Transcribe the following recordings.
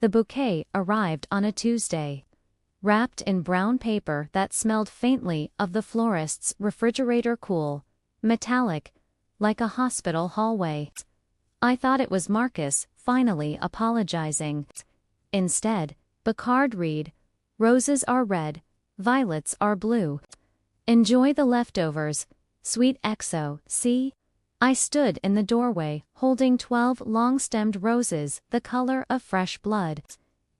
The bouquet arrived on a Tuesday, wrapped in brown paper that smelled faintly of the florist's refrigerator cool, metallic, like a hospital hallway. I thought it was Marcus, finally apologizing. Instead, the card read, "Roses are red, violets are blue. Enjoy the leftovers, sweet XO, see?" I stood in the doorway, holding 12 long-stemmed roses the color of fresh blood.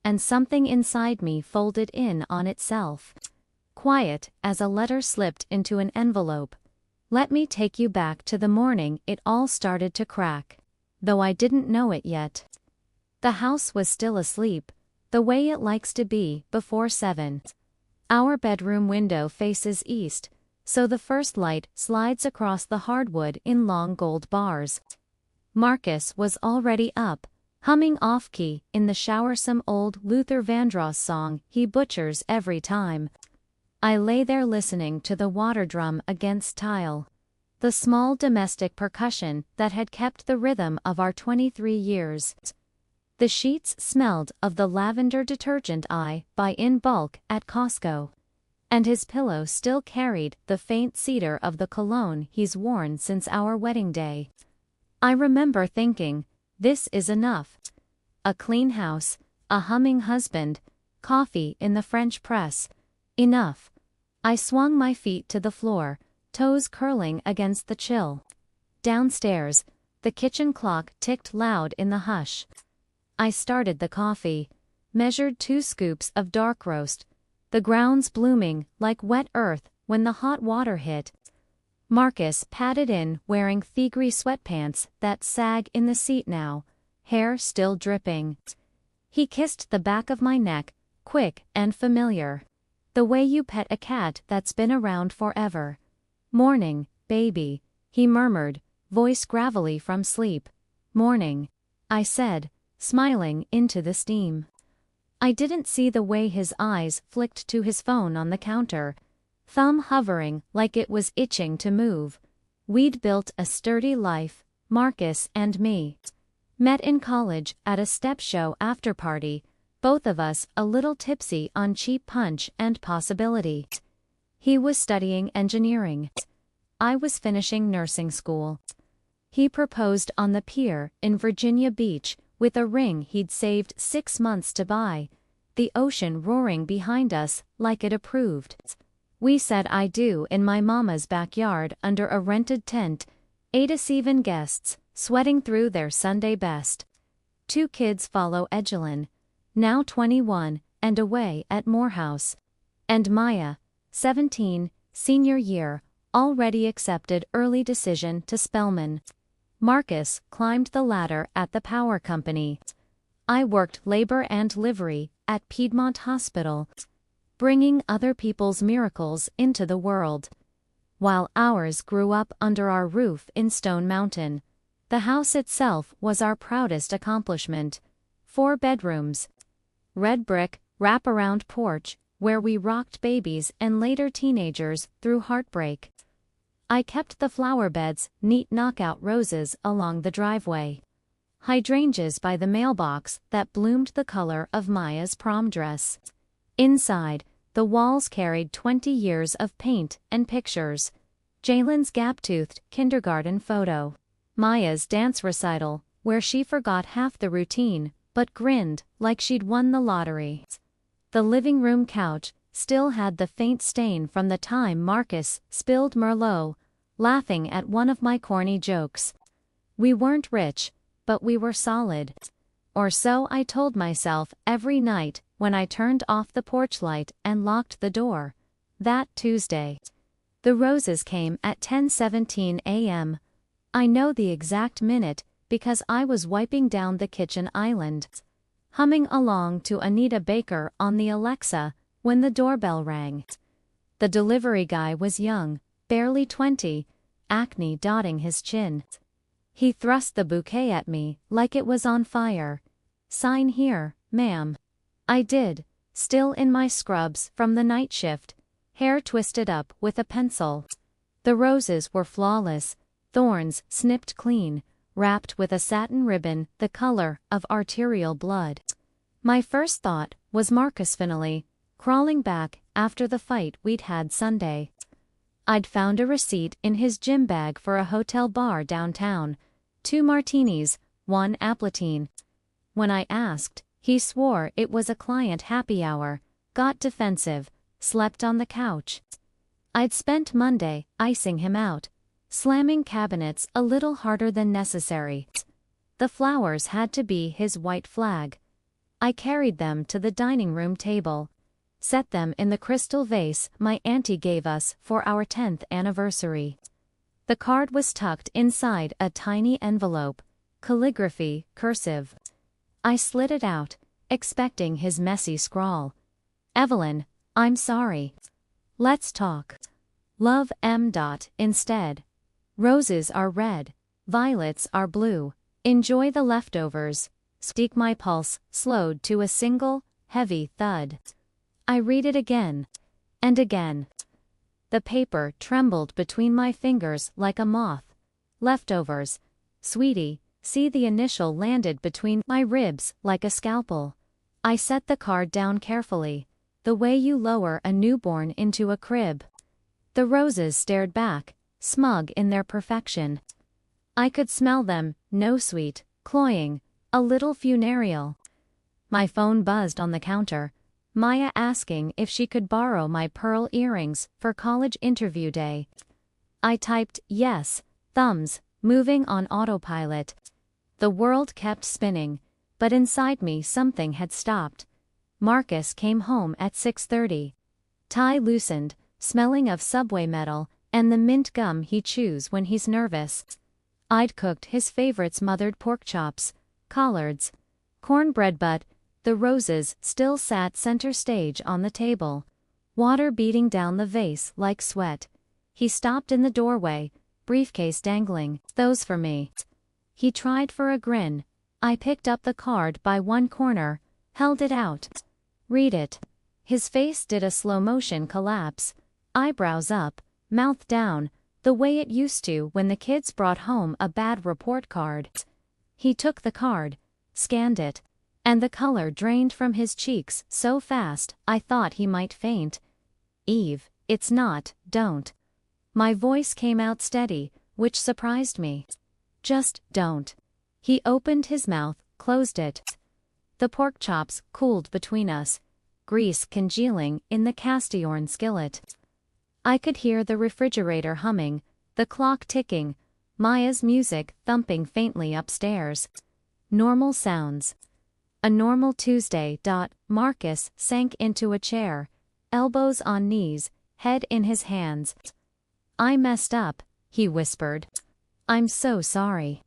And something inside me folded in on itself. Quiet as a letter slipped into an envelope. Let me take you back to the morning it all started to crack. Though I didn't know it yet. The house was still asleep, the way it likes to be before 7. Our bedroom window faces east, so the first light slides across the hardwood in long gold bars. Marcus was already up, humming off-key in the shower some old Luther Vandross song he butchers every time. I lay there listening to the water drum against tile. The small domestic percussion that had kept the rhythm of our 23 years. The sheets smelled of the lavender detergent I buy in bulk at Costco. And his pillow still carried the faint cedar of the cologne he's worn since our wedding day. I remember thinking, this is enough. A clean house, a humming husband, coffee in the French press. Enough. I swung my feet to the floor, toes curling against the chill. Downstairs, the kitchen clock ticked loud in the hush. I started the coffee, measured 2 scoops of dark roast, the grounds blooming like wet earth when the hot water hit. Marcus padded in wearing thigh sweatpants that sag in the seat now, hair still dripping. He kissed the back of my neck, quick and familiar. The way you pet a cat that's been around forever. "Morning, baby," he murmured, voice gravelly from sleep. "Morning," I said, smiling into the steam. I didn't see the way his eyes flicked to his phone on the counter, thumb hovering like it was itching to move. We'd built a sturdy life, Marcus and me. Met in college at a step show after party, both of us a little tipsy on cheap punch and possibility. He was studying engineering. I was finishing nursing school. He proposed on the pier in Virginia Beach with a ring he'd saved 6 months to buy, the ocean roaring behind us like it approved. We said I do in my mama's backyard under a rented tent, 8 guests, sweating through their Sunday best. 2 kids follow Egelin, now 21, and away at Morehouse. And Maya, 17, senior year, already accepted early decision to Spelman. Marcus climbed the ladder at the power company. I worked labor and livery at Piedmont Hospital, bringing other people's miracles into the world. While ours grew up under our roof in Stone Mountain, the house itself was our proudest accomplishment. 4 bedrooms. Red brick, wraparound porch, where we rocked babies and later teenagers through heartbreak. I kept the flower beds, neat knockout roses along the driveway. Hydrangeas by the mailbox that bloomed the color of Maya's prom dress. Inside, the walls carried 20 years of paint and pictures. Jalen's gap-toothed kindergarten photo. Maya's dance recital, where she forgot half the routine, but grinned like she'd won the lottery. The living room couch still had the faint stain from the time Marcus spilled Merlot, laughing at one of my corny jokes. We weren't rich, but we were solid. Or so I told myself every night when I turned off the porch light and locked the door. That Tuesday. The roses came at 10:17 a.m. I know the exact minute because I was wiping down the kitchen island, humming along to Anita Baker on the Alexa when the doorbell rang. The delivery guy was young, barely 20, acne dotting his chin. He thrust the bouquet at me like it was on fire. "Sign here, ma'am." I did, still in my scrubs from the night shift, hair twisted up with a pencil. The roses were flawless, thorns snipped clean, wrapped with a satin ribbon the color of arterial blood. My first thought was Marcus finally, crawling back after the fight we'd had Sunday. I'd found a receipt in his gym bag for a hotel bar downtown, 2 martinis, 1 aplatine. When I asked, he swore it was a client happy hour, got defensive, slept on the couch. I'd spent Monday icing him out, slamming cabinets a little harder than necessary. The flowers had to be his white flag. I carried them to the dining room table, set them in the crystal vase my auntie gave us for our 10th anniversary. The card was tucked inside a tiny envelope, calligraphy, cursive. I slid it out, expecting his messy scrawl. Evelyn, I'm sorry. Let's talk. Love M. Instead. Roses are red, violets are blue. Enjoy the leftovers. Steak. My pulse slowed to a single, heavy thud. I read it again. And again. The paper trembled between my fingers like a moth. Leftovers. Sweetie, see, the initial landed between my ribs like a scalpel. I set the card down carefully, the way you lower a newborn into a crib. The roses stared back, smug in their perfection. I could smell them, no sweet, cloying, a little funereal. My phone buzzed on the counter, Maya asking if she could borrow my pearl earrings for college interview day. I typed yes, thumbs, moving on autopilot. The world kept spinning, but inside me something had stopped. Marcus came home at 6:30. Tie loosened, smelling of subway metal and the mint gum he chews when he's nervous. I'd cooked his favorite smothered pork chops, collards, cornbread, but the roses still sat center stage on the table, water beating down the vase like sweat. He stopped in the doorway, briefcase dangling. Those for me. He tried for a grin. I picked up the card by one corner, held it out. Read it. His face did a slow motion collapse, eyebrows up, mouth down, the way it used to when the kids brought home a bad report card. He took the card, scanned it, and the color drained from his cheeks so fast I thought he might faint. Eve, it's not, don't. My voice came out steady, which surprised me. Just don't. He opened his mouth, closed it. The pork chops cooled between us, grease congealing in the cast iron skillet. I could hear the refrigerator humming, the clock ticking, Maya's music thumping faintly upstairs. Normal sounds. A normal Tuesday. Marcus sank into a chair, elbows on knees, head in his hands. I messed up, he whispered. I'm so sorry.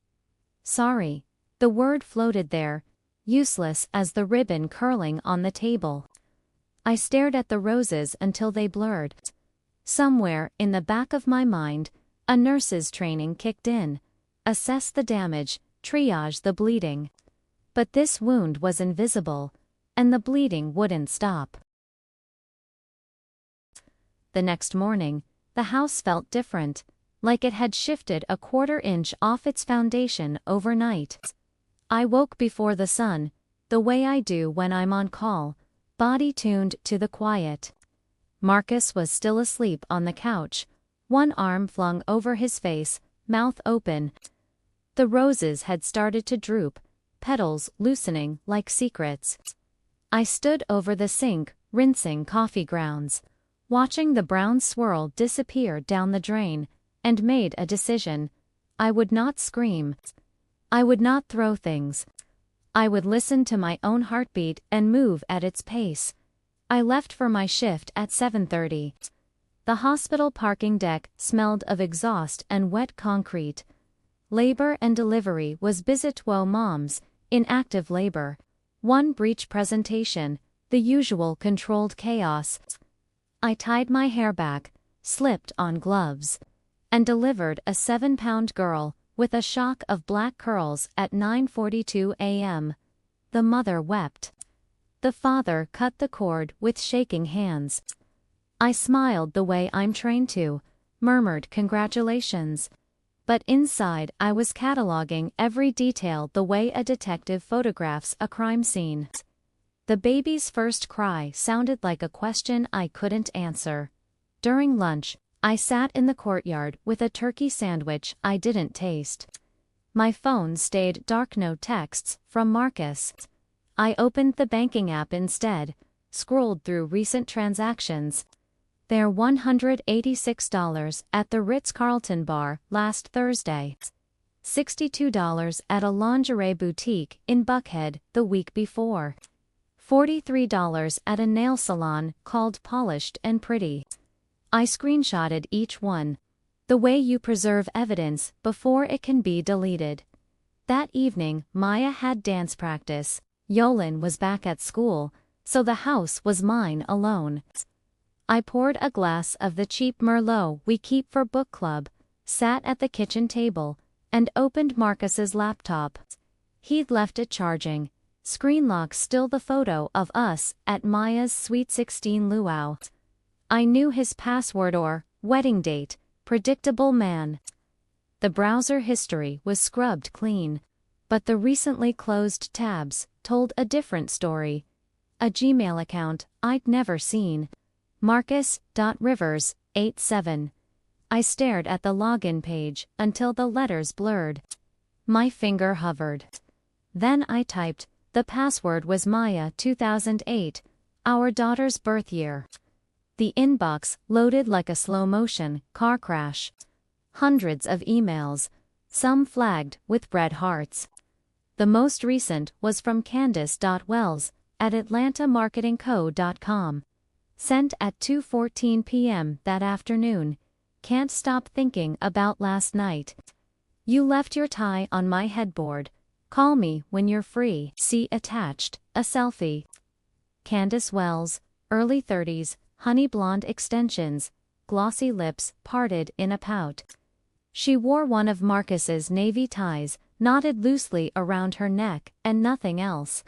Sorry. The word floated there, useless as the ribbon curling on the table. I stared at the roses until they blurred. Somewhere in the back of my mind, a nurse's training kicked in. Assess the damage, triage the bleeding. But this wound was invisible, and the bleeding wouldn't stop. The next morning, the house felt different, like it had shifted a quarter-inch off its foundation overnight. I woke before the sun, the way I do when I'm on call, body tuned to the quiet. Marcus was still asleep on the couch, one arm flung over his face, mouth open. The roses had started to droop, petals loosening like secrets. I stood over the sink, rinsing coffee grounds, watching the brown swirl disappear down the drain, and made a decision. I would not scream. I would not throw things. I would listen to my own heartbeat and move at its pace. I left for my shift at 7:30. The hospital parking deck smelled of exhaust and wet concrete. Labor and delivery was busy. 2 moms, in active labor. 1 breech presentation, the usual controlled chaos. I tied my hair back, slipped on gloves, and delivered a 7-pound girl with a shock of black curls at 9:42 a.m. The mother wept. The father cut the cord with shaking hands. I smiled the way I'm trained to, murmured congratulations. But inside I was cataloging every detail the way a detective photographs a crime scene. The baby's first cry sounded like a question I couldn't answer. During lunch, I sat in the courtyard with a turkey sandwich I didn't taste. My phone stayed dark. No texts from Marcus. I opened the banking app instead, scrolled through recent transactions. Their $186 at the Ritz-Carlton bar last Thursday. $62 at a lingerie boutique in Buckhead the week before. $43 at a nail salon called Polished and Pretty. I screenshotted each one. The way you preserve evidence before it can be deleted. That evening, Maya had dance practice. Yolan was back at school, so the house was mine alone. I poured a glass of the cheap Merlot we keep for book club, sat at the kitchen table, and opened Marcus's laptop. He'd left it charging. Screen lock still the photo of us at Maya's Sweet 16 luau. I knew his password or wedding date. Predictable man. The browser history was scrubbed clean, but the recently closed tabs told a different story. A Gmail account I'd never seen. Marcus.Rivers87. I stared at the login page until the letters blurred. My finger hovered. Then I typed. The password was Maya 2008, our daughter's birth year. The inbox loaded like a slow-motion car crash. Hundreds of emails, some flagged with red hearts. The most recent was from Candice.Wells at atlantamarketingco.com. Sent at 2:14 p.m. that afternoon. Can't stop thinking about last night. You left your tie on my headboard. Call me when you're free. See attached, a selfie. Candice Wells, early 30s, honey blonde extensions, glossy lips parted in a pout. She wore one of Marcus's navy ties, knotted loosely around her neck, and nothing else.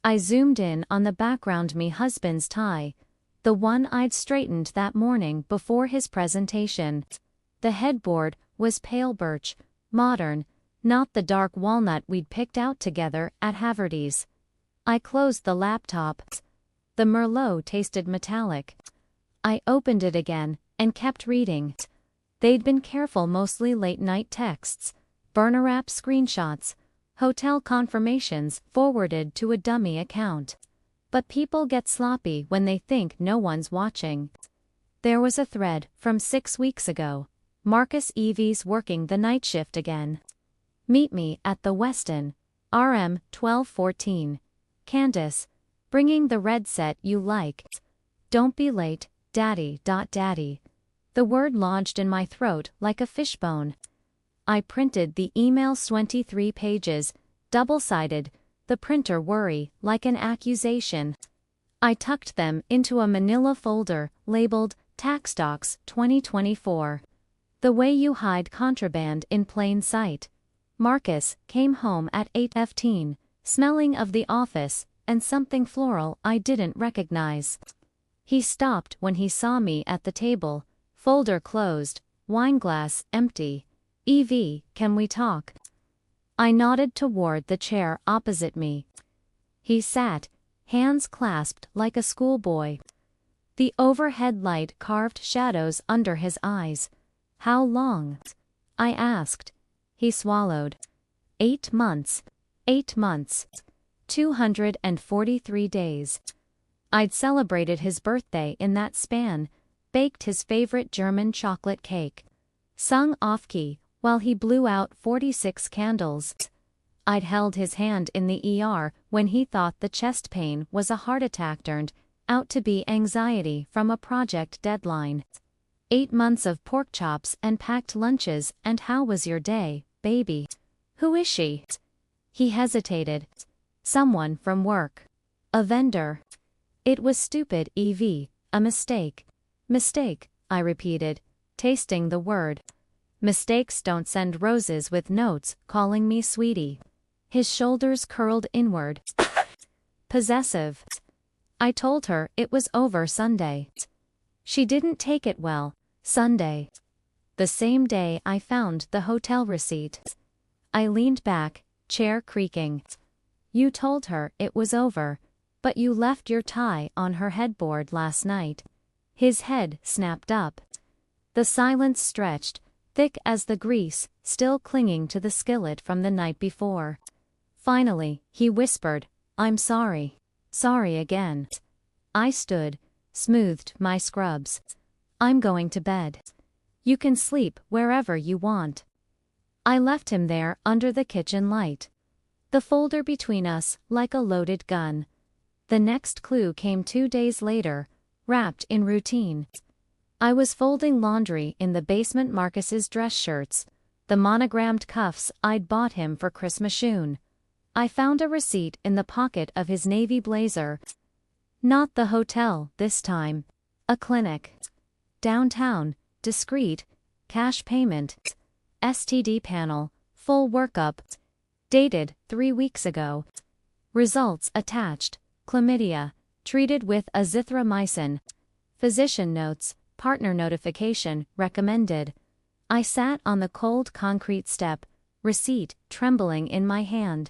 I zoomed in on the background. Me husband's tie, the one I'd straightened that morning before his presentation. The headboard was pale birch, modern, not the dark walnut we'd picked out together at Haverty's. I closed the laptop. The Merlot tasted metallic. I opened it again and kept reading. They'd been careful, mostly late-night texts, burner app screenshots, hotel confirmations forwarded to a dummy account. But people get sloppy when they think no one's watching. There was a thread from 6 weeks ago. Marcus Evie's working the night shift again. Meet me at the Westin, RM 1214. Candice, bringing the red set you like. Don't be late, daddy. Daddy. The word lodged in my throat like a fishbone. I printed the email's 23 pages, double-sided, the printer worry like an accusation. I tucked them into a manila folder labeled Tax Docs 2024. The way you hide contraband in plain sight. Marcus came home at 8:15, smelling of the office and something floral I didn't recognize. He stopped when he saw me at the table, folder closed, wineglass empty. Evie, can we talk? I nodded toward the chair opposite me. He sat, hands clasped like a schoolboy. The overhead light carved shadows under his eyes. How long? I asked. He swallowed. 8 months. 8 months. 243 days. I'd celebrated his birthday in that span, baked his favorite German chocolate cake, sung off-key while he blew out 46 candles. I'd held his hand in the ER when he thought the chest pain was a heart attack turned out to be anxiety from a project deadline. 8 months of pork chops and packed lunches. And how was your day, baby? Who is she? He hesitated. Someone from work. A vendor. It was stupid, Evie, a mistake. Mistake, I repeated, tasting the word. Mistakes don't send roses with notes calling me sweetie. His shoulders curled inward. Possessive. I told her it was over Sunday. She didn't take it well. Sunday. The same day I found the hotel receipt. I leaned back, chair creaking. You told her it was over, But you left your tie on her headboard last night. His head snapped up. The silence stretched, thick as the grease, still clinging to the skillet from the night before. Finally, he whispered, "I'm sorry. Sorry again." I stood, smoothed my scrubs. "I'm going to bed. You can sleep wherever you want." I left him there under the kitchen light. The folder between us like a loaded gun. The next clue came 2 days later, wrapped in routine. I was folding laundry in the basement. Marcus's dress shirts, the monogrammed cuffs I'd bought him for Christmas shoon. I found a receipt in the pocket of his navy blazer. Not the hotel, this time. A clinic. Downtown, discreet, cash payment. STD panel, full workup. Dated 3 weeks ago. Results attached. Chlamydia, treated with azithromycin. Physician notes, partner notification, recommended. I sat on the cold concrete step, receipt trembling in my hand.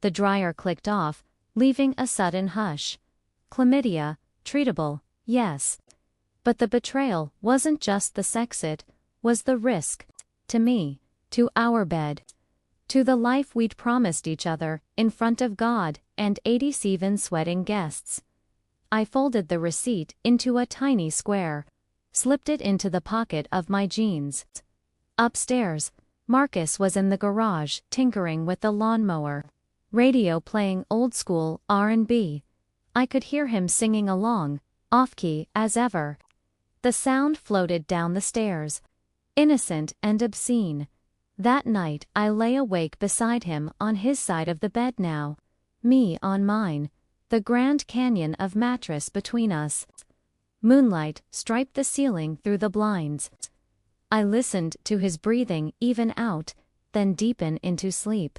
The dryer clicked off, leaving a sudden hush. Chlamydia, treatable, yes. But the betrayal wasn't just the sex, it was the risk. To me, to our bed, to the life we'd promised each other, in front of God and 87 sweating guests. I folded the receipt into a tiny square, slipped it into the pocket of my jeans. Upstairs, Marcus was in the garage tinkering with the lawnmower. Radio playing old-school R&B. I could hear him singing along, off-key as ever. The sound floated down the stairs, innocent and obscene. That night I lay awake beside him on his side of the bed now, me on mine, the Grand Canyon of mattress between us. Moonlight striped the ceiling through the blinds. I listened to his breathing even out, then deepen into sleep.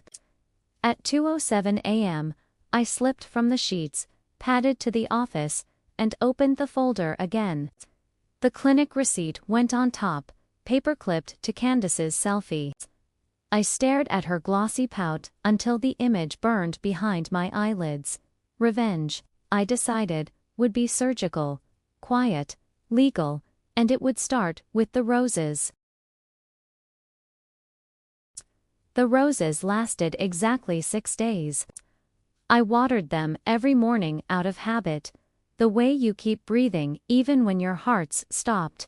At 2:07 a.m., I slipped from the sheets, padded to the office, and opened the folder again. The clinic receipt went on top, paper-clipped to Candace's selfie. I stared at her glossy pout until the image burned behind my eyelids. Revenge, I decided, would be surgical, quiet, legal, and it would start with the roses. The roses lasted exactly 6 days. I watered them every morning out of habit, the way you keep breathing even when your heart's stopped.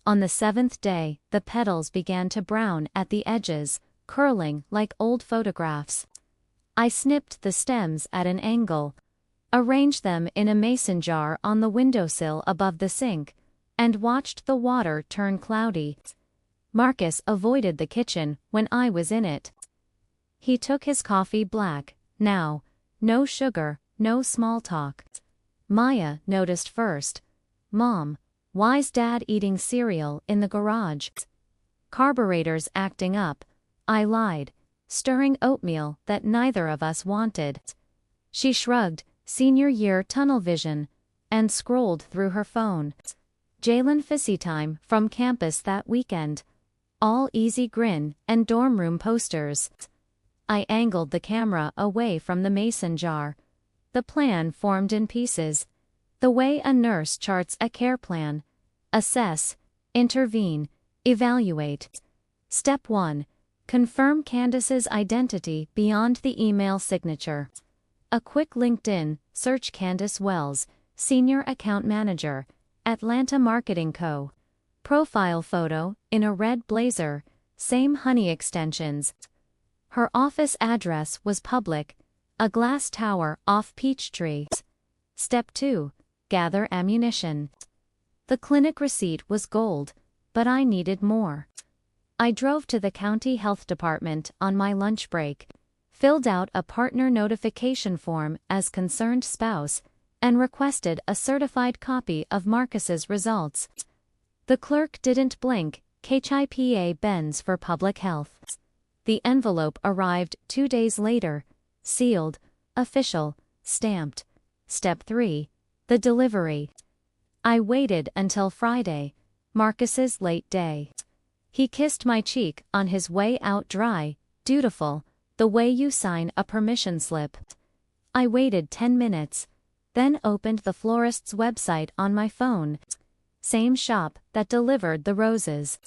On the 7th day, the petals began to brown at the edges, curling like old photographs. I snipped the stems at an angle, arranged them in a mason jar on the windowsill above the sink, and watched the water turn cloudy. Marcus avoided the kitchen when I was in it. He took his coffee black, now. No sugar, no small talk. Maya noticed first. "Mom, why's Dad eating cereal in the garage?" "Carburetor's acting up," I lied, stirring oatmeal that neither of us wanted. She shrugged, senior year tunnel vision, and scrolled through her phone. Jalen Fissy time from campus that weekend. All easy grin and dorm room posters. I angled the camera away from the mason jar. The plan formed in pieces. The way a nurse charts a care plan. Assess, intervene, evaluate. Step 1. Confirm Candace's identity beyond the email signature. A quick LinkedIn search: Candace Wells, Senior Account Manager, Atlanta Marketing Co. Profile photo, in a red blazer, same honey extensions. Her office address was public, a glass tower off Peachtree. Step 2. Gather ammunition. The clinic receipt was gold, but I needed more. I drove to the county health department on my lunch break, filled out a partner notification form as concerned spouse, and requested a certified copy of Marcus's results. The clerk didn't blink. KHIPA Benz for Public Health. The envelope arrived 2 days later, sealed, official, stamped. Step 3. The delivery. I waited until Friday, Marcus's late day. He kissed my cheek on his way out, dry, dutiful, the way you sign a permission slip. I waited 10 minutes, then opened the florist's website on my phone. Same shop that delivered the roses.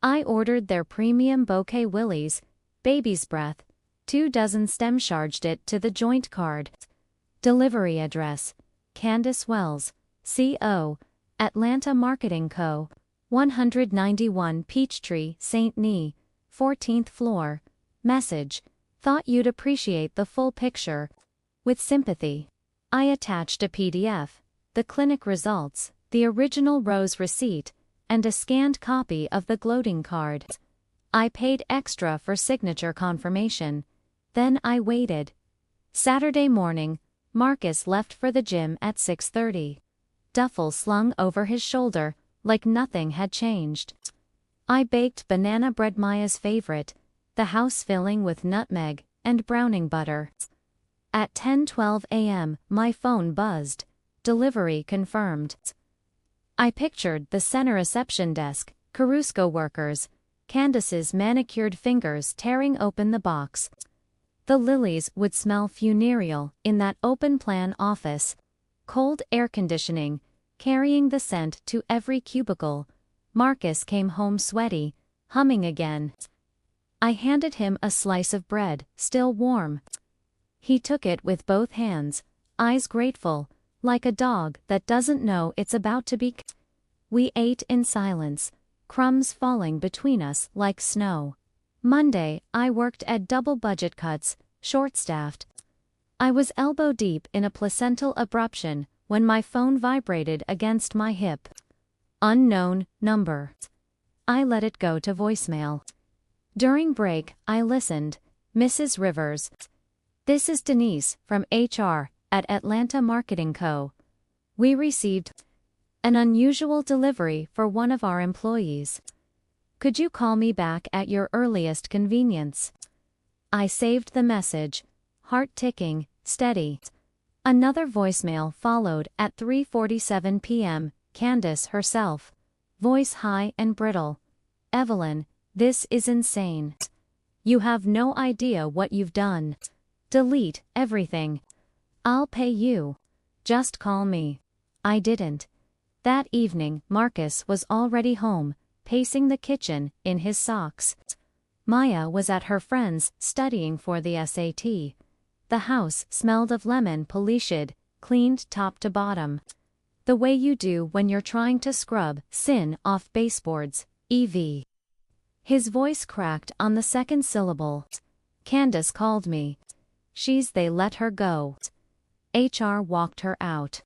I ordered their premium bouquet willies, baby's breath, 2 dozen stems, charged it to the joint card. Delivery address: Candace Wells, CO, Atlanta Marketing Co., 191 Peachtree, St. Ney, 14th floor. Message: thought you'd appreciate the full picture. With sympathy. I attached a PDF, the clinic results, the original rose receipt, and a scanned copy of the gloating card. I paid extra for signature confirmation. Then I waited. Saturday morning, Marcus left for the gym at 6:30. Duffel slung over his shoulder, like nothing had changed. I baked banana bread, Maya's favorite, the house filling with nutmeg and browning butter. At 10:12 a.m., my phone buzzed. Delivery confirmed. I pictured the center reception desk, Caruso workers, Candace's manicured fingers tearing open the box. The lilies would smell funereal in that open-plan office. Cold air conditioning, carrying the scent to every cubicle. Marcus came home sweaty, humming again. I handed him a slice of bread, still warm. He took it with both hands, eyes grateful, like a dog that doesn't know it's about to be. We ate in silence, crumbs falling between us like snow. Monday, I worked at double budget cuts, short-staffed. I was elbow-deep in a placental abruption when my phone vibrated against my hip. Unknown number. I let it go to voicemail. During break, I listened. Mrs. Rivers. This is Denise from HR at Atlanta Marketing Co. We received an unusual delivery for one of our employees. Could you call me back at your earliest convenience? I saved the message. Heart ticking, steady. Another voicemail followed at 3:47 p.m. Candace herself. Voice high and brittle. Evelyn, this is insane. You have no idea what you've done. Delete everything. I'll pay you. Just call me. I didn't. That evening, Marcus was already home, pacing the kitchen in his socks. Maya was at her friend's, studying for the SAT. The house smelled of lemon poliched, cleaned top to bottom. The way you do when you're trying to scrub sin off baseboards, EV. His voice cracked on the second syllable. Candace called me. They let her go. HR walked her out.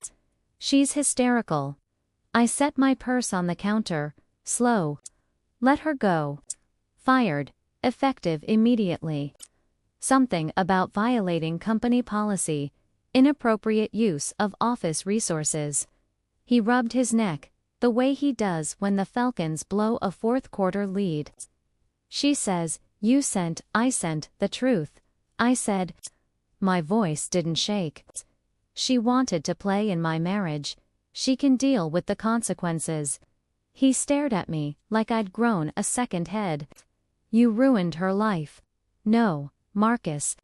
She's hysterical. I set my purse on the counter, slow. Let her go. Fired, effective immediately. Something about violating company policy, inappropriate use of office resources. He rubbed his neck, the way he does when the Falcons blow a fourth-quarter lead. She says, I sent the truth. I said. My voice didn't shake. She wanted to play in my marriage. She can deal with the consequences. He stared at me like I'd grown a second head. You ruined her life. No, Marcus.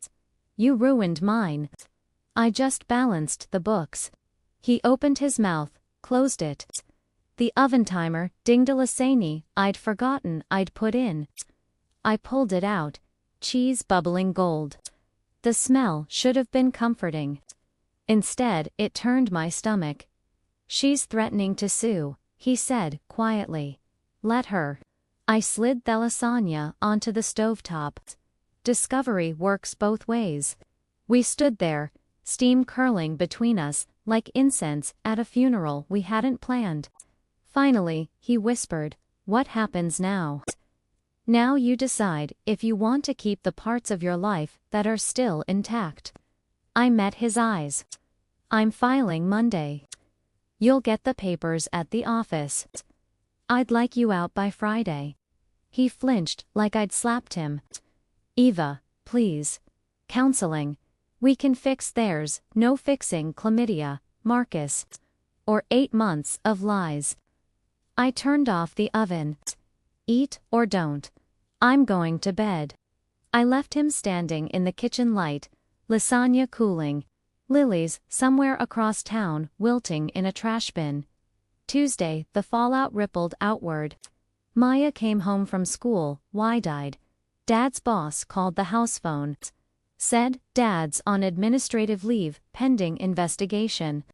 You ruined mine. I just balanced the books. He opened his mouth, closed it. The oven timer dinged a lasagne I'd forgotten I'd put in. I pulled it out. Cheese bubbling gold. The smell should have been comforting. Instead, it turned my stomach. She's threatening to sue, he said quietly. Let her. I slid the lasagna onto the stovetop. Discovery works both ways. We stood there, steam curling between us, like incense at a funeral we hadn't planned. Finally, he whispered, "What happens now?" Now you decide if you want to keep the parts of your life that are still intact. I met his eyes. I'm filing Monday. You'll get the papers at the office. I'd like you out by Friday. He flinched like I'd slapped him. Eva, please. Counseling. We can fix theirs, no fixing chlamydia, Marcus. Or 8 months of lies. I turned off the oven. Eat or don't. I'm going to bed. I left him standing in the kitchen light, lasagna cooling. Lilies, somewhere across town, wilting in a trash bin. Tuesday, the fallout rippled outward. Maya came home from school, wide-eyed. Dad's boss called the house phone. Said, Dad's on administrative leave, pending investigation.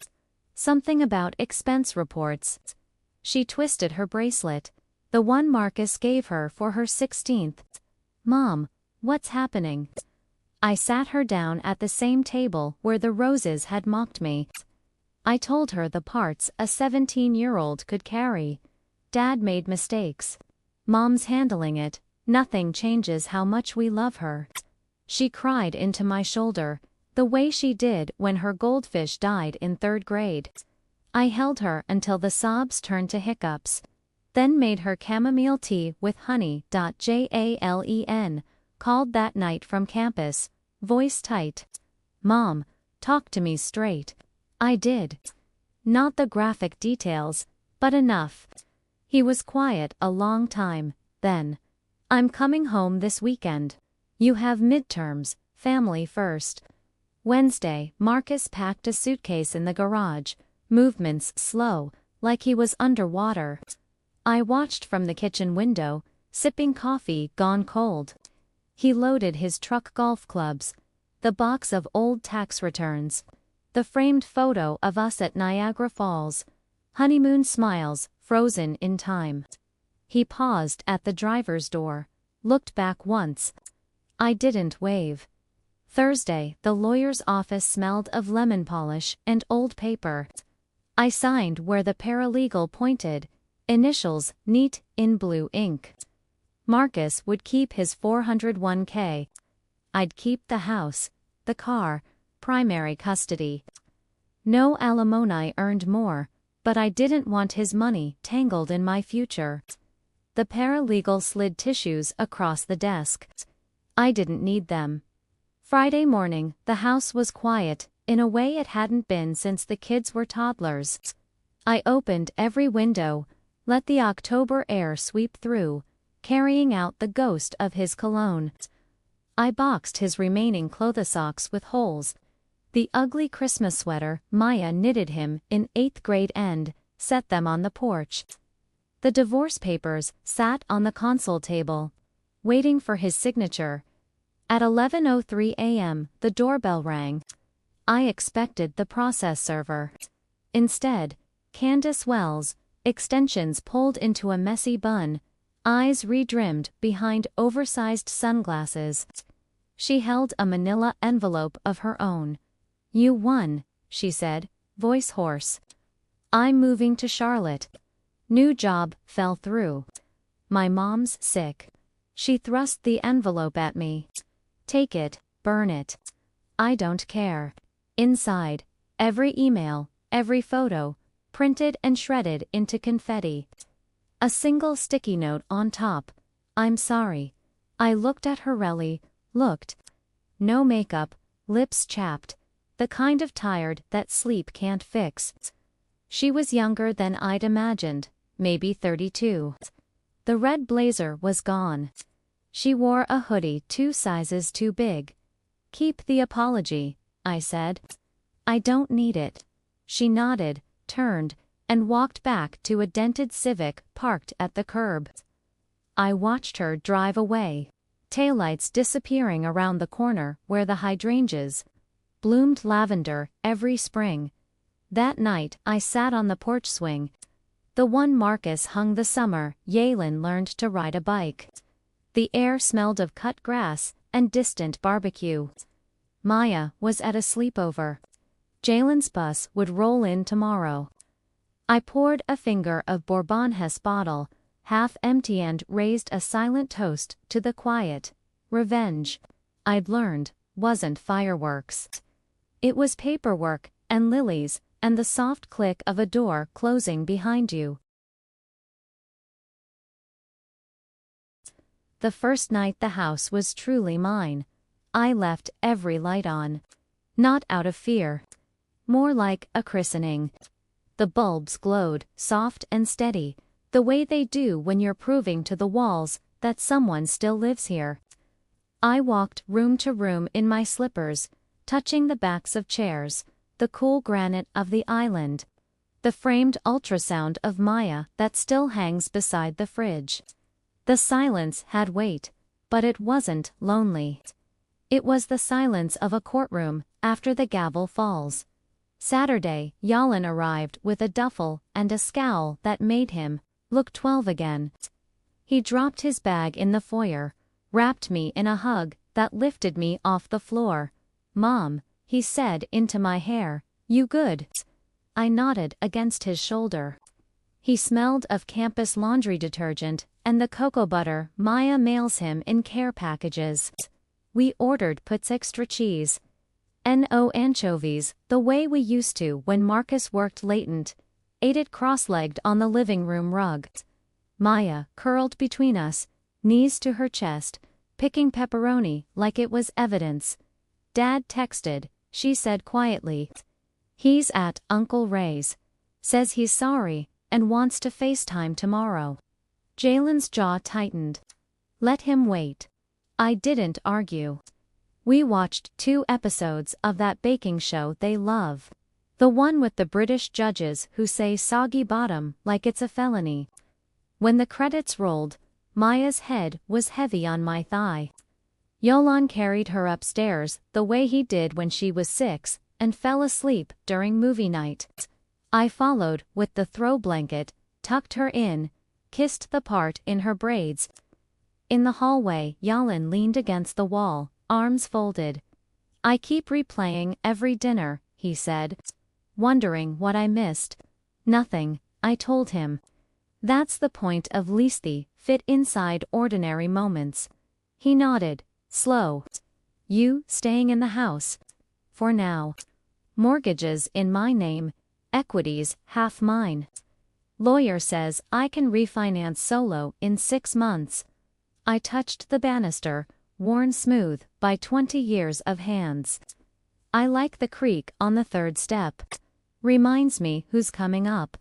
Something about expense reports. She twisted her bracelet. The one Marcus gave her for her 16th. Mom, what's happening? I sat her down at the same table where the roses had mocked me. I told her the parts a 17-year-old could carry. Dad made mistakes. Mom's handling it. Nothing changes how much we love her. She cried into my shoulder, the way she did when her goldfish died in 3rd grade. I held her until the sobs turned to hiccups, then made her chamomile tea with honey. Jalen called that night from campus, voice tight. Mom, talk to me straight. I did. Not the graphic details, but enough. He was quiet a long time, then. I'm coming home this weekend. You have midterms, family first. Wednesday, Marcus packed a suitcase in the garage, movements slow, like he was underwater. I watched from the kitchen window, sipping coffee gone cold. He loaded his truck golf clubs, the box of old tax returns, the framed photo of us at Niagara Falls, honeymoon smiles frozen in time. He paused at the driver's door, looked back once. I didn't wave. Thursday, the lawyer's office smelled of lemon polish and old paper. I signed where the paralegal pointed, initials neat in blue ink. Marcus would keep his 401k. I'd keep the house, the car, primary custody. No alimony earned more, but I didn't want his money tangled in my future. The paralegal slid tissues across the desk. I didn't need them. Friday morning, the house was quiet, in a way it hadn't been since the kids were toddlers. I opened every window, let the October air sweep through, carrying out the ghost of his cologne. I boxed his remaining clothesocks with holes. The ugly Christmas sweater Maya knitted him in 8th grade and set them on the porch. The divorce papers sat on the console table, waiting for his signature. At 11:03 a.m., the doorbell rang. I expected the process server. Instead, Candace Wells, extensions pulled into a messy bun, eyes redrimmed behind oversized sunglasses. She held a manila envelope of her own. You won, she said, voice hoarse. I'm moving to Charlotte. New job fell through. My mom's sick. She thrust the envelope at me. Take it, burn it. I don't care. Inside, every email, every photo, printed and shredded into confetti. A single sticky note on top. I'm sorry. I looked at her really, looked. No makeup, lips chapped, the kind of tired that sleep can't fix. She was younger than I'd imagined, maybe 32. The red blazer was gone. She wore a hoodie 2 sizes too big. Keep the apology, I said. I don't need it. She nodded, turned, and walked back to a dented Civic parked at the curb. I watched her drive away, taillights disappearing around the corner where the hydrangeas bloomed lavender every spring. That night I sat on the porch swing, the one Marcus hung the summer Yalen learned to ride a bike. The air smelled of cut grass and distant barbecue. Maya was at a sleepover. Jalen's bus would roll in tomorrow. I poured a finger of Bourbon-Hesse bottle, half empty, and raised a silent toast to the quiet. Revenge, I'd learned, wasn't fireworks. It was paperwork, and lilies, and the soft click of a door closing behind you. The first night the house was truly mine. I left every light on. Not out of fear. More like a christening. The bulbs glowed, soft and steady, the way they do when you're proving to the walls that someone still lives here. I walked room to room in my slippers, touching the backs of chairs, the cool granite of the island, the framed ultrasound of Maya that still hangs beside the fridge. The silence had weight, but it wasn't lonely. It was the silence of a courtroom after the gavel falls. Saturday, Yalan arrived with a duffel and a scowl that made him look 12 again. He dropped his bag in the foyer, wrapped me in a hug that lifted me off the floor. "Mom," he said into my hair, "you good?" I nodded against his shoulder. He smelled of campus laundry detergent and the cocoa butter Maya mails him in care packages. We ordered puts extra cheese. No anchovies, the way we used to when Marcus worked latent. Ate it cross-legged on the living room rug. Maya curled between us, knees to her chest, picking pepperoni like it was evidence. "Dad texted," she said quietly. "He's at Uncle Ray's. Says he's sorry and wants to FaceTime tomorrow." Jalen's jaw tightened. Let him wait. I didn't argue. We watched 2 episodes of that baking show they love. The one with the British judges who say soggy bottom like it's a felony. When the credits rolled, Maya's head was heavy on my thigh. Yolan carried her upstairs the way he did when she was 6 and fell asleep during movie night. I followed with the throw blanket, tucked her in, kissed the part in her braids. In the hallway, Yalan leaned against the wall, arms folded. "I keep replaying every dinner," he said. Wondering what I missed. "Nothing," I told him. "That's the point of Listy, fit inside ordinary moments." He nodded, slow. "You staying in the house?" "For now. Mortgages in my name, equities half mine. Lawyer says I can refinance solo in 6 months." I touched the banister, worn smooth by 20 years of hands. "I like the creak on the 3rd step. Reminds me who's coming up."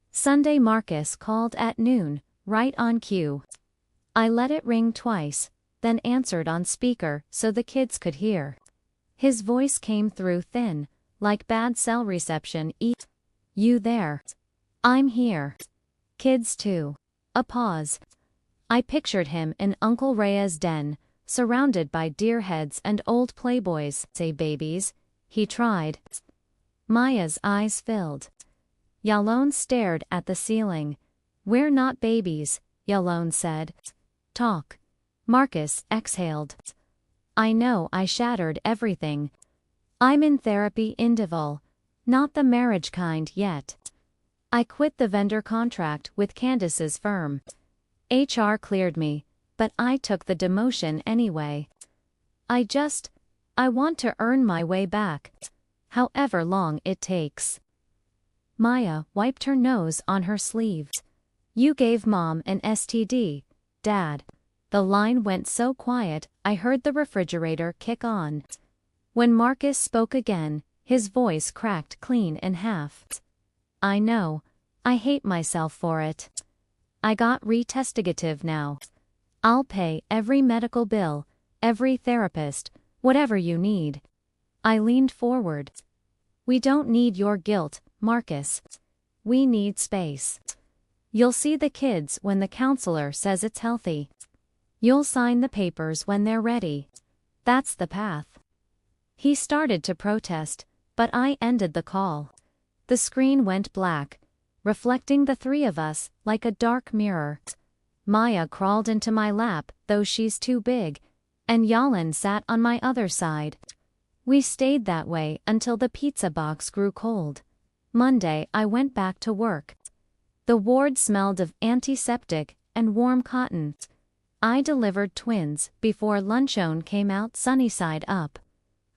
Sunday Marcus called at noon, right on cue. I let it ring twice, then answered on speaker so the kids could hear. His voice came through thin, like bad cell reception. "You there?" "I'm here. Kids too." A pause. I pictured him in Uncle Rhea's den, surrounded by deer heads and old playboys. "Say babies," he tried. Maya's eyes filled. Yalan stared at the ceiling. "We're not babies," Yalan said. "Talk." Marcus exhaled. "I know I shattered everything. I'm in therapy individual, not the marriage kind yet. I quit the vendor contract with Candace's firm. HR cleared me, but I took the demotion anyway. I want to earn my way back, however long it takes." Maya wiped her nose on her sleeve. "You gave Mom an STD, Dad." The line went so quiet I heard the refrigerator kick on. When Marcus spoke again, his voice cracked clean in half. "I know. I hate myself for it. I got retestigative now. I'll pay every medical bill, every therapist, whatever you need." I leaned forward. "We don't need your guilt, Marcus. We need space. You'll see the kids when the counselor says it's healthy. You'll sign the papers when they're ready. That's the path." He started to protest, but I ended the call. The screen went black, reflecting the 3 of us like a dark mirror. Maya crawled into my lap, though she's too big, and Yalan sat on my other side. We stayed that way until the pizza box grew cold. Monday I went back to work. The ward smelled of antiseptic and warm cotton. I delivered twins before luncheon came out sunny side up.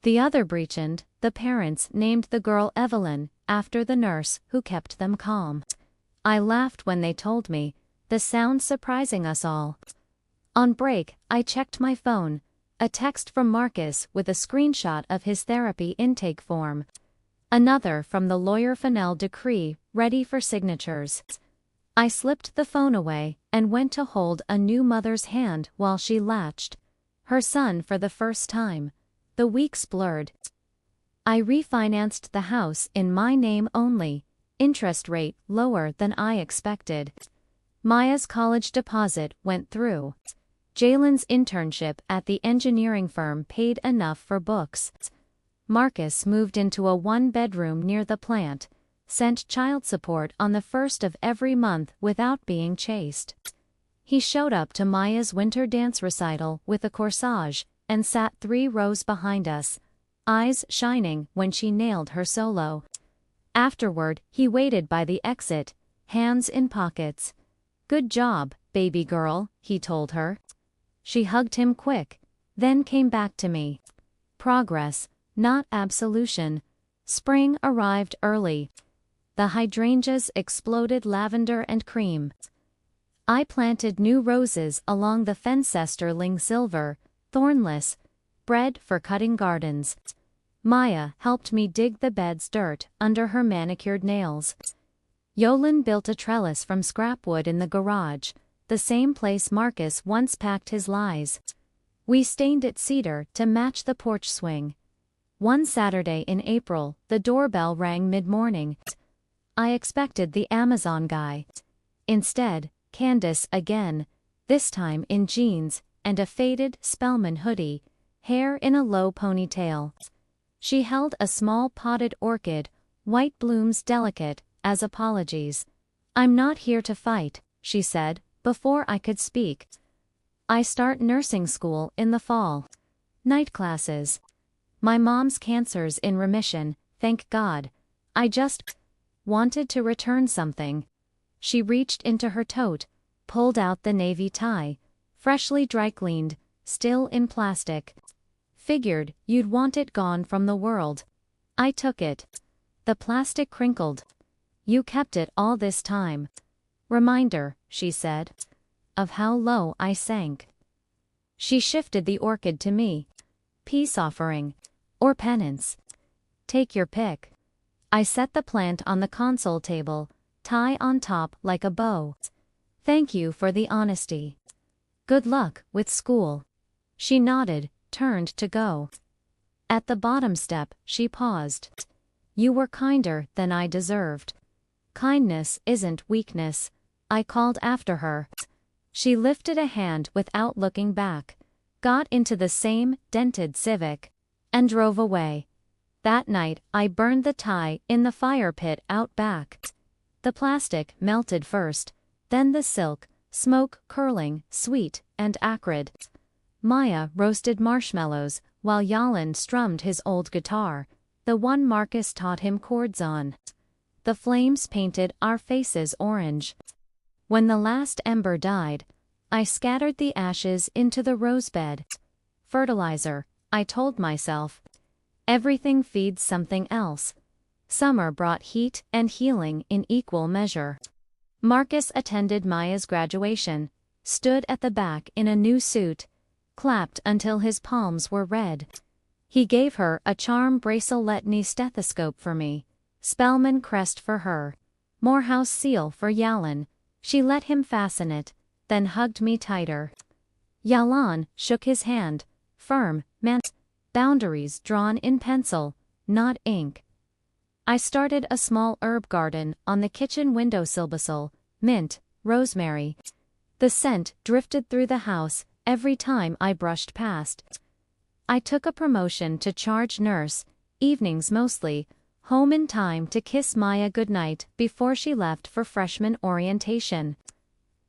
The other breached, the parents named the girl Evelyn, after the nurse who kept them calm. I laughed when they told me, the sound surprising us all. On break, I checked my phone, a text from Marcus with a screenshot of his therapy intake form. Another from the lawyer Fennell decree, ready for signatures. I slipped the phone away and went to hold a new mother's hand while she latched her son for the first time. The weeks blurred. I refinanced the house in my name only, interest rate lower than I expected. Maya's college deposit went through. Jalen's internship at the engineering firm paid enough for books. Marcus moved into a one-bedroom near the plant, sent child support on the first of every month without being chased. He showed up to Maya's winter dance recital with a corsage and sat 3 rows behind us, eyes shining when she nailed her solo. Afterward, he waited by the exit, hands in pockets. "Good job, baby girl," he told her. She hugged him quick, then came back to me. Progress, not absolution. Spring arrived early. The hydrangeas exploded lavender and cream. I planted new roses along the Fencesterling silver, thornless, bred for cutting gardens. Maya helped me dig the bed's dirt under her manicured nails. Yolan built a trellis from scrap wood in the garage, the same place Marcus once packed his lies. We stained it cedar to match the porch swing. One Saturday in April, the doorbell rang mid-morning. I expected the Amazon guy. Instead, Candace again, this time in jeans and a faded Spellman hoodie, hair in a low ponytail. She held a small potted orchid, white blooms delicate, as apologies. "I'm not here to fight," she said, before I could speak. "I start nursing school in the fall. Night classes. My mom's cancer's in remission, thank God. I just wanted to return something." She reached into her tote, pulled out the navy tie, freshly dry-cleaned, still in plastic. "Figured you'd want it gone from the world." I took it. The plastic crinkled. "You kept it all this time." "Reminder," she said, "of how low I sank." She shifted the orchid to me. "Peace offering. Or penance. Take your pick." I set the plant on the console table, tie on top like a bow. "Thank you for the honesty. Good luck with school." She nodded, turned to go. At the bottom step, she paused. "You were kinder than I deserved." "Kindness isn't weakness," I called after her. She lifted a hand without looking back, got into the same dented Civic, and drove away. That night, I burned the tie in the fire pit out back. The plastic melted first, then the silk, smoke curling, sweet and acrid. Maya roasted marshmallows while Yalan strummed his old guitar, the one Marcus taught him chords on. The flames painted our faces orange. When the last ember died, I scattered the ashes into the rosebed. Fertilizer, I told myself. Everything feeds something else. Summer brought heat and healing in equal measure. Marcus attended Maya's graduation, stood at the back in a new suit, clapped until his palms were red. He gave her a charm bracelet-ny stethoscope for me, Spellman crest for her, Morehouse seal for Yalan. She let him fasten it, then hugged me tighter. Yalan shook his hand, firm, boundaries drawn in pencil, not ink. I started a small herb garden on the kitchen windowsill, basil, mint, rosemary. The scent drifted through the house every time I brushed past. I took a promotion to charge nurse, evenings mostly, home in time to kiss Maya goodnight before she left for freshman orientation.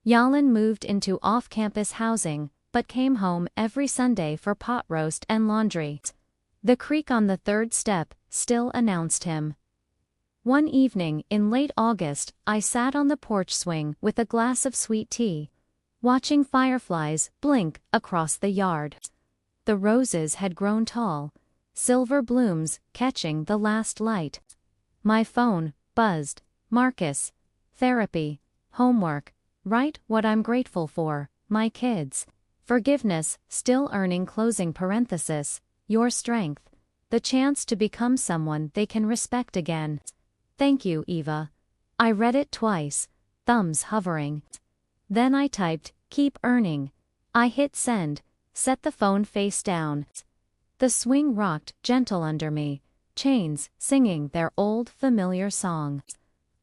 Yalan moved into off-campus housing, but came home every Sunday for pot roast and laundry. The creak on the third step still announced him. One evening in late August, I sat on the porch swing with a glass of sweet tea, watching fireflies blink across the yard. The roses had grown tall, silver blooms catching the last light. My phone buzzed. "Marcus. Therapy. Homework. Write what I'm grateful for. My kids. Forgiveness, still earning closing parenthesis. Your strength. The chance to become someone they can respect again. Thank you, Eva." I read it twice, thumbs hovering. Then I typed, "Keep earning." I hit send, set the phone face down. The swing rocked gentle under me, chains singing their old familiar song.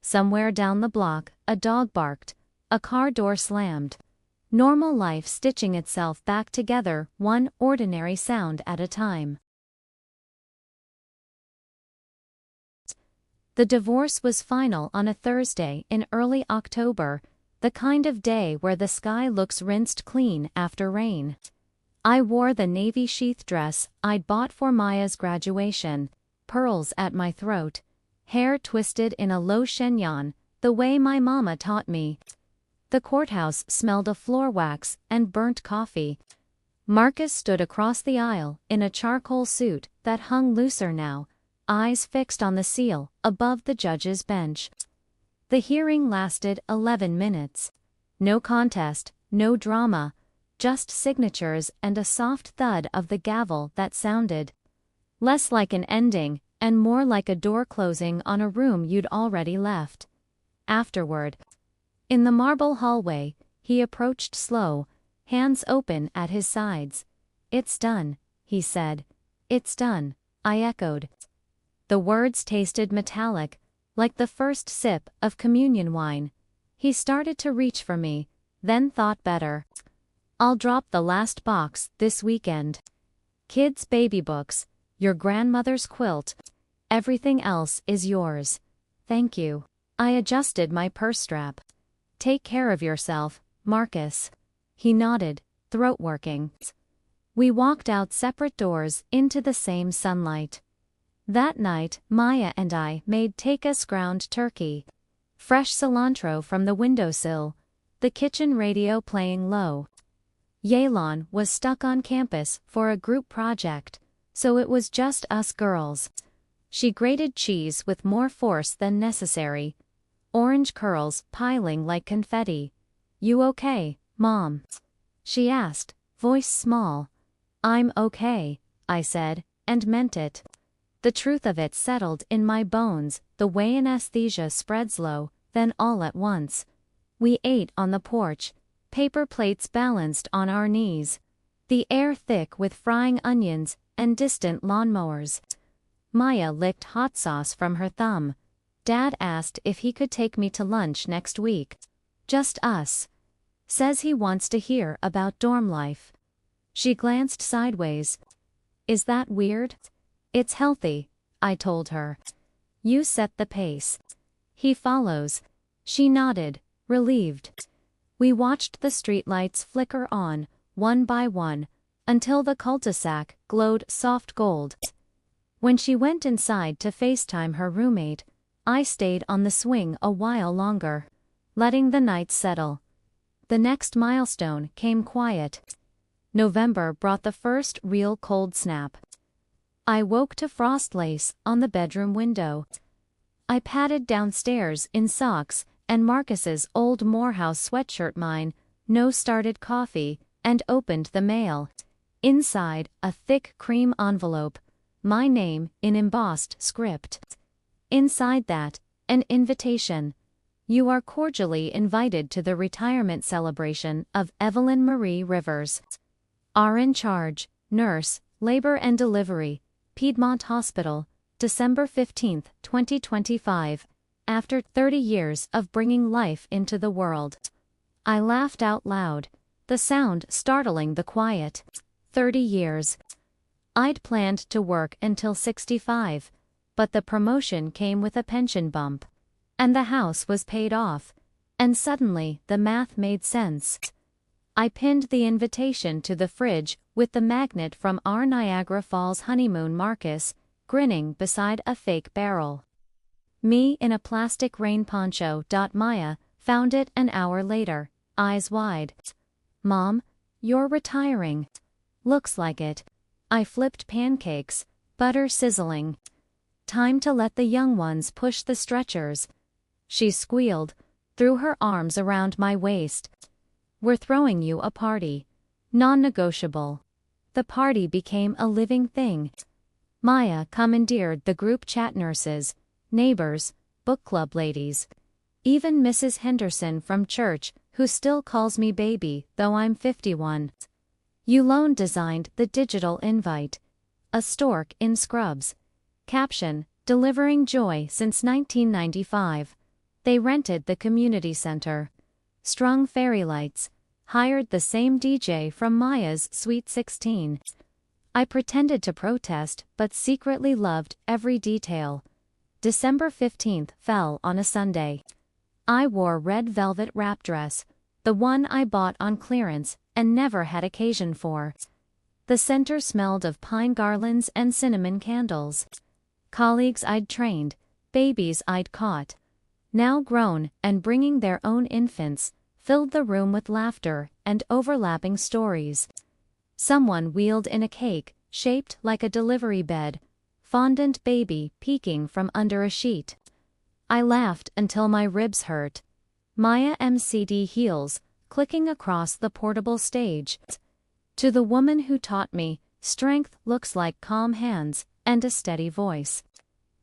Somewhere down the block, a dog barked, a car door slammed. Normal life stitching itself back together, one ordinary sound at a time. The divorce was final on a Thursday in early October, the kind of day where the sky looks rinsed clean after rain. I wore the navy sheath dress I'd bought for Maya's graduation, pearls at my throat, hair twisted in a low chignon, the way my mama taught me. The courthouse smelled of floor wax and burnt coffee. Marcus stood across the aisle in a charcoal suit that hung looser now, eyes fixed on the seal above the judge's bench. The hearing lasted 11 minutes. No contest, no drama, just signatures and a soft thud of the gavel that sounded less like an ending and more like a door closing on a room you'd already left. Afterward, in the marble hallway, he approached slow, hands open at his sides. "It's done," he said. "It's done," I echoed. The words tasted metallic, like the first sip of communion wine. He started to reach for me, then thought better. "I'll drop the last box this weekend. Kids' baby books, your grandmother's quilt. Everything else is yours. Thank you." I adjusted my purse strap. "Take care of yourself, Marcus." He nodded, throat working. We walked out separate doors into the same sunlight. That night, Maya and I made Tekas ground turkey. Fresh cilantro from the windowsill, the kitchen radio playing low. Yelan was stuck on campus for a group project, so it was just us girls. She grated cheese with more force than necessary. Orange curls piling like confetti. "You okay, Mom?" she asked, voice small. "I'm okay," I said, and meant it. The truth of it settled in my bones, the way anesthesia spreads low, then all at once. We ate on the porch, paper plates balanced on our knees. The air thick with frying onions and distant lawnmowers. Maya licked hot sauce from her thumb. Dad asked if he could take me to lunch next week. Just us. Says he wants to hear about dorm life. She glanced sideways. "Is that weird?" "It's healthy," I told her. "You set the pace. He follows." She nodded, relieved. We watched the streetlights flicker on, one by one, until the cul-de-sac glowed soft gold. When she went inside to FaceTime her roommate, I stayed on the swing a while longer, letting the night settle. The next milestone came quiet. November brought the first real cold snap. I woke to frost lace on the bedroom window. I padded downstairs in socks and Marcus's old Morehouse sweatshirt mine, no started coffee, and opened the mail. Inside, a thick cream envelope, my name in embossed script. Inside that, an invitation. "You are cordially invited to the retirement celebration of Evelyn Marie Rivers. Are in charge, nurse, labor and delivery, Piedmont Hospital, December 15, 2025, after 30 years of bringing life into the world." I laughed out loud, the sound startling the quiet. 30 years. I'd planned to work until 65, but the promotion came with a pension bump. And the house was paid off, and suddenly the math made sense. I pinned the invitation to the fridge with the magnet from our Niagara Falls honeymoon. Marcus, grinning beside a fake barrel. Me in a plastic rain poncho. Maya found it an hour later, eyes wide. "Mom, you're retiring." "Looks like it." I flipped pancakes, butter sizzling. "Time to let the young ones push the stretchers." She squealed, threw her arms around my waist. "We're throwing you a party. Non-negotiable." The party became a living thing. Maya commandeered the group chat, nurses, neighbors, book club ladies. Even Mrs. Henderson from church, who still calls me baby, though I'm 51. Yulone designed the digital invite. A stork in scrubs. Caption: delivering joy since 1995. They rented the community center. Strung fairy lights. Hired the same DJ from Maya's Sweet 16. I pretended to protest but secretly loved every detail. December 15th fell on a Sunday. I wore red velvet wrap dress, the one I bought on clearance and never had occasion for. The center smelled of pine garlands and cinnamon candles. Colleagues I'd trained, babies I'd caught, now grown and bringing their own infants, filled the room with laughter and overlapping stories. Someone wheeled in a cake, shaped like a delivery bed, fondant baby peeking from under a sheet. I laughed until my ribs hurt. Maya MCD heels, clicking across the portable stage. To the woman who taught me, strength looks like calm hands and a steady voice.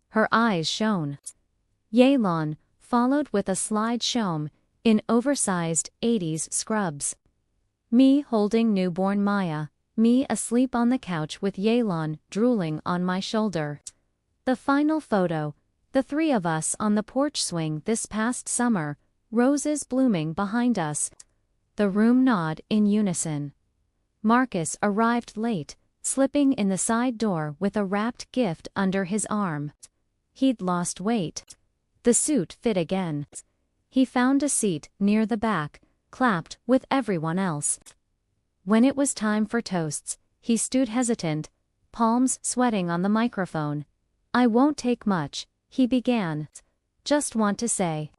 Her eyes shone. Yelan, followed with a slide showme, in oversized 80s scrubs. Me holding newborn Maya, me asleep on the couch with Yelan drooling on my shoulder. The final photo, the three of us on the porch swing this past summer, roses blooming behind us. The room nod in unison. Marcus arrived late, slipping in the side door with a wrapped gift under his arm. He'd lost weight. The suit fit again. He found a seat near the back, clapped with everyone else. When it was time for toasts, he stood hesitant, palms sweating on the microphone. "I won't take much," he began. "Just want to say,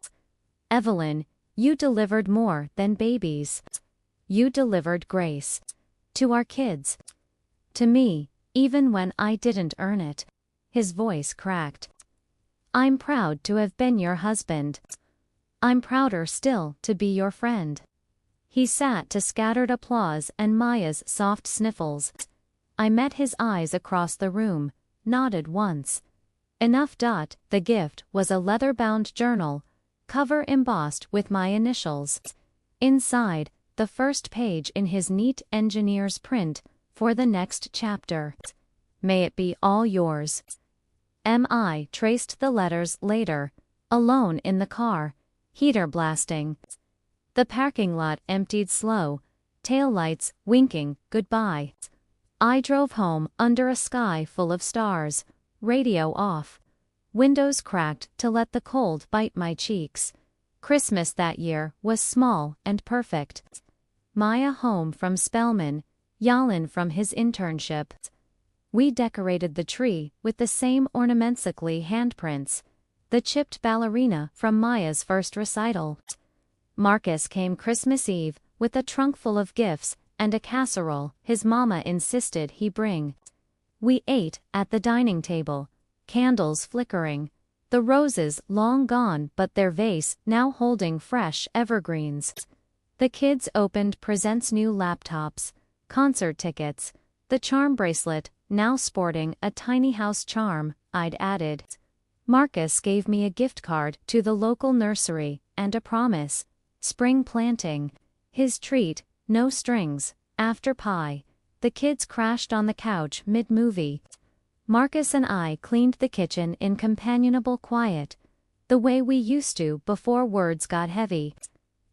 Evelyn, you delivered more than babies. You delivered grace. To our kids. To me, even when I didn't earn it." His voice cracked. "I'm proud to have been your husband. I'm prouder still to be your friend." He sat to scattered applause and Maya's soft sniffles. I met his eyes across the room, nodded once. Enough. The gift was a leather-bound journal, cover embossed with my initials. Inside, the first page in his neat engineer's print, for the next chapter. "May it be all yours." I traced the letters later, alone in the car, heater blasting. The parking lot emptied slow, taillights winking goodbye. I drove home under a sky full of stars, radio off. Windows cracked to let the cold bite my cheeks. Christmas that year was small and perfect. Maya home from Spelman, Yalan from his internship. We decorated the tree with the same ornamentsically handprints. The chipped ballerina from Maya's first recital. Marcus came Christmas Eve with a trunk full of gifts and a casserole his mama insisted he bring. We ate at the dining table, candles flickering, the roses long gone but their vase now holding fresh evergreens. The kids opened presents, new laptops, concert tickets, the charm bracelet now sporting a tiny house charm I'd added. Marcus gave me a gift card to the local nursery and a promise. Spring planting. His treat, no strings. After pie, the kids crashed on the couch mid-movie. Marcus and I cleaned the kitchen in companionable quiet, the way we used to before words got heavy.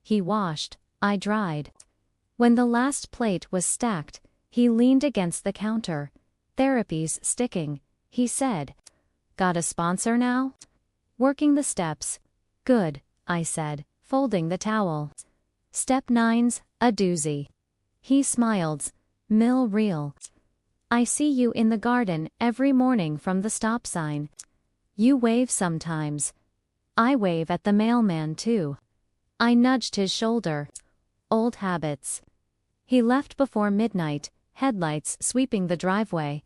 He washed, I dried. When the last plate was stacked, he leaned against the counter. "Therapy's sticking," he said. "Got a sponsor now?" "Working the steps." "Good," I said, folding the towel. "Step 9's a doozy." He smiled. "Mill real. I see you in the garden every morning from the stop sign. You wave sometimes. I wave at the mailman too." I nudged his shoulder. Old habits. He left before midnight, headlights sweeping the driveway.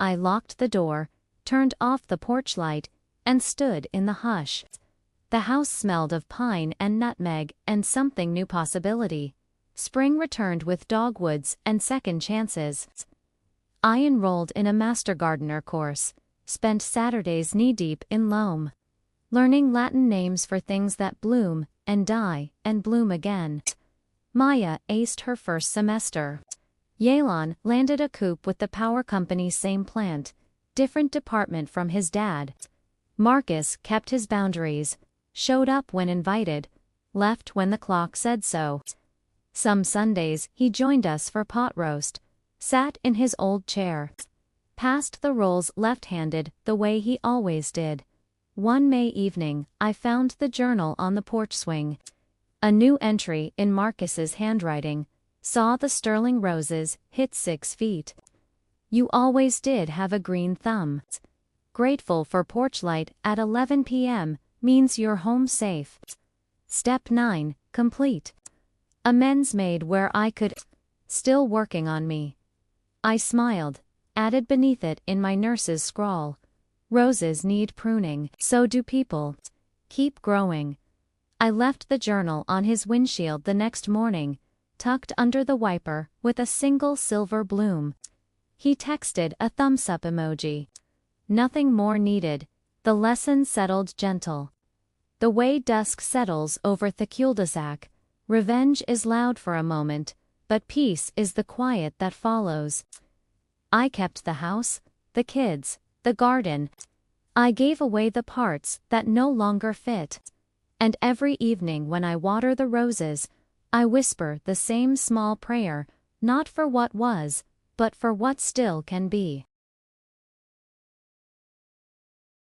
I locked the door, turned off the porch light, and stood in the hush. The house smelled of pine and nutmeg and something new possibility. Spring returned with dogwoods and second chances. I enrolled in a master gardener course, spent Saturdays knee-deep in loam, learning Latin names for things that bloom and die and bloom again. Maya aced her first semester. Yelan landed a coup with the power company's same plant, different department from his dad. Marcus kept his boundaries, showed up when invited, left when the clock said so. Some Sundays he joined us for pot roast, sat in his old chair, passed the rolls left-handed the way he always did. One May evening, I found the journal on the porch swing. A new entry in Marcus's handwriting. Saw the sterling roses hit 6 feet. You always did have a green thumb. Grateful for porch light at 11 p.m. means you're home safe. Step 9, complete. Amends made where I could. Still working on me. I smiled, added beneath it in my nurse's scrawl. Roses need pruning, so do people. Keep growing. I left the journal on his windshield the next morning, tucked under the wiper with a single silver bloom. He texted a thumbs-up emoji. Nothing more needed. The lesson settled gentle. The way dusk settles over the cul-de-sac, revenge is loud for a moment, but peace is the quiet that follows. I kept the house, the kids, the garden. I gave away the parts that no longer fit. And every evening when I water the roses, I whisper the same small prayer, not for what was, but for what still can be.